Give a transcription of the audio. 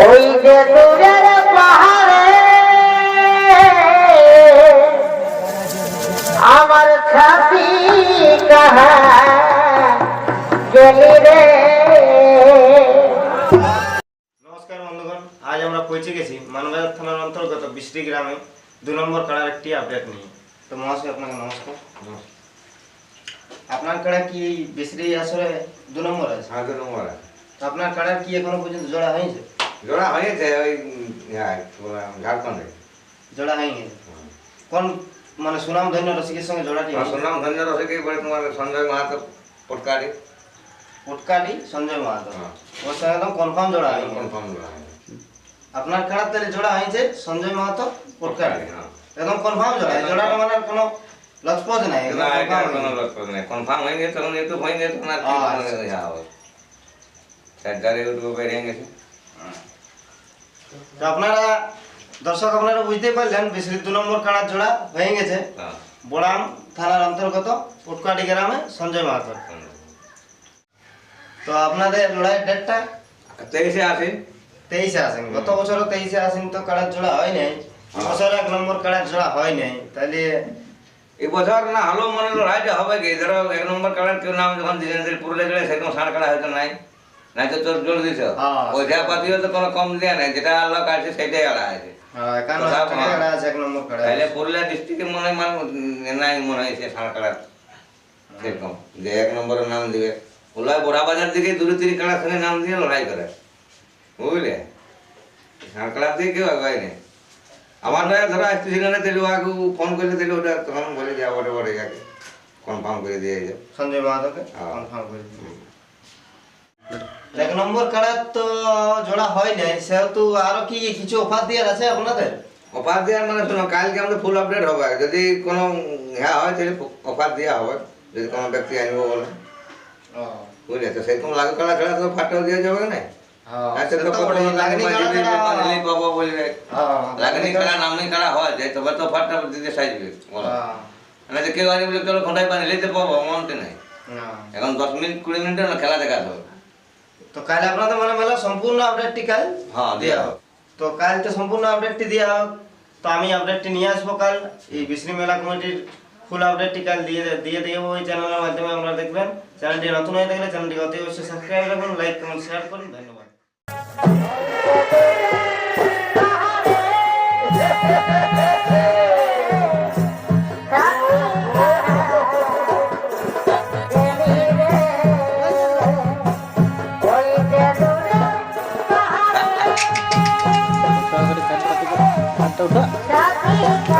ওই যে দূরের পাহাড়ে আমার ছাতি কাহা গেলি রে। নমস্কার বন্ধুগণ, আজ আমরা পৌঁছে গেছি মানবাজার থানার অন্তর্গত বৃষ্টি গ্রামে 2 নম্বর কাড়ার একটি আপডেট নিয়ে। তো মহাশয় আপনাকে নমস্কার। আপনার কাড়া কি এই বৃষ্টি আসলে 2 নম্বর আছে? হ্যাঁ, 2 নম্বর আছে। তো আপনার কাড়া কি এখনো পর্যন্ত জোড়া হয়েছে? জোড়া হয়েছে ওই ঝাড়খণ্ডে। জোড়া হয়ে গেছে। কোন মানে সুনাম ধন্য রসিকের সঙ্গে জোড়াটি হয়েছে? সুনাম ধন্য রসিকে বলে তোমার সঞ্জয় মাহাতো পটকারি। পটকারি সঞ্জয় মাহাতো। হ্যাঁ। ওর সঙ্গে একদম কনফার্ম জোড়া হয়ে গেছে। কনফার্ম জোড়া হয়েছে। আপনার কাড়া তাহলে জোড়া হয়েছে সঞ্জয় মাহাতো পটকারি। হ্যাঁ। একদম কনফার্ম জোড়া। এই জোড়াটা মানে আর কোনো লটপট নাই। না, এটা কোনো লক্ষ্য নেই। কনফার্ম হয়ে গেছে, তখন একটু হয়ে গেছে না, চারটারে উঠবো বেরিয়ে গেছে। তো আপনারা দর্শক আপনারা বুঝতে পারলেন বৃষ্টির 2 নম্বর কাড়ার জোড়া হয়ে গেছে হ্যাঁ। বোড়াম থানার অন্তর্গত পুটকাটি গ্রামে সঞ্জয় মাহাতো। তো আপনাদের লড়াইয়ের ডেটটা 23-এ আসে। 23-এ আসেন। গত বছরও 23-এ আসেন, তো কাড়ার জোড়া হয় নাই। বছর 1 নম্বর কাড়ার জোড়া হয় নাই, তাহলে এই বছর না হলো মনে লড়াইটা হবে কি, ধরো 1 নম্বর কাড়ার কেউ নাম যখন দিনের পুরুলিয়া গেলে সেরকম ষাঁড় কাড়া হয়তো নাই, নাই তো তোর জোর দিছ ওইটা পাতিও তো কোনো কম দেওয়া নাই, যেটা আল্লাহ কাটছে সেটাই আলা আছে। 51 টাকা কাড়া আছে 1 নম্বর কাড়া। তাহলে পুরুলিয়া ডিস্ট্রিক্টে মনে হয় নাই, মনে হয় সে ষাঁড় কাড়ার সেরকম যে 1 নম্বরের নাম দিবে। ওলা বড়া বাজার দিকে 2-3 কাড়ার সঙ্গে নাম দিয়ে লড়াই করে, বুঝলে? ষাঁড় কাড়ার দিয়ে কেউ আগায় নেই। আমার ধরো আসতেছিল না, তাহলে আগে ফোন করলে তাহলে ওটা তখন বলে যে বড় বড় যাকে কনফার্ম করে দিয়ে যাও। সঞ্জয় মাহাতোকে হ্যাঁ। কনফার্ম করে দিন। 1 নম্বর কাড়ার তো জোড়া হয় নাই, সেহেতু আরো কি কিছু অফার দেওয়ার আছে আপনাদের? অফার দেওয়ার মানে শোনো, কালকে আমাদের ফুল আপডেট হবে। যদি কোনো হ্যাঁ হয় তাহলে অফার দেওয়া হবে, যদি কোনো ব্যক্তি আনবো বলে, বুঝলে? তো সেরকম লাগু কাড়া ছাড়া তো ফাটাও দেওয়া যাবে না। আচ্ছা, তো কত লাগনি পাবো বলবে, লাগনি কাড়া নামনি কাড়া হয় যায় তবে তো ফাটটা দিতে সাজবে, বলো না যে কেউ আনি বলে চলো ঘন্টায় পানি নিতে পাবো, মনতে নাই। এখন 10 মিনিট 20 মিনিটের না খেলা দেখাতে হবে। তো কাল আপনাদের মানে মেলা সম্পূর্ণ আপডেটটি কাল হ্যাঁ, দেওয়া হোক। তো কাল তো সম্পূর্ণ আপডেটটি দেওয়া হোক। তো আমি আপডেটটি নিয়ে আসবো কাল। এই বৃষ্টি মেলা কমিটির ফুল আপডেটটি কাল দিয়ে দেবো ওই চ্যানেলের মাধ্যমে। আপনারা দেখবেন। চ্যানেলটি নতুন হয়ে থাকলে চ্যানেলটি অতি অবশ্যই সাবস্ক্রাইব রাখুন, লাইক কমেন্ট শেয়ার করুন। ধন্যবাদ। ছাতি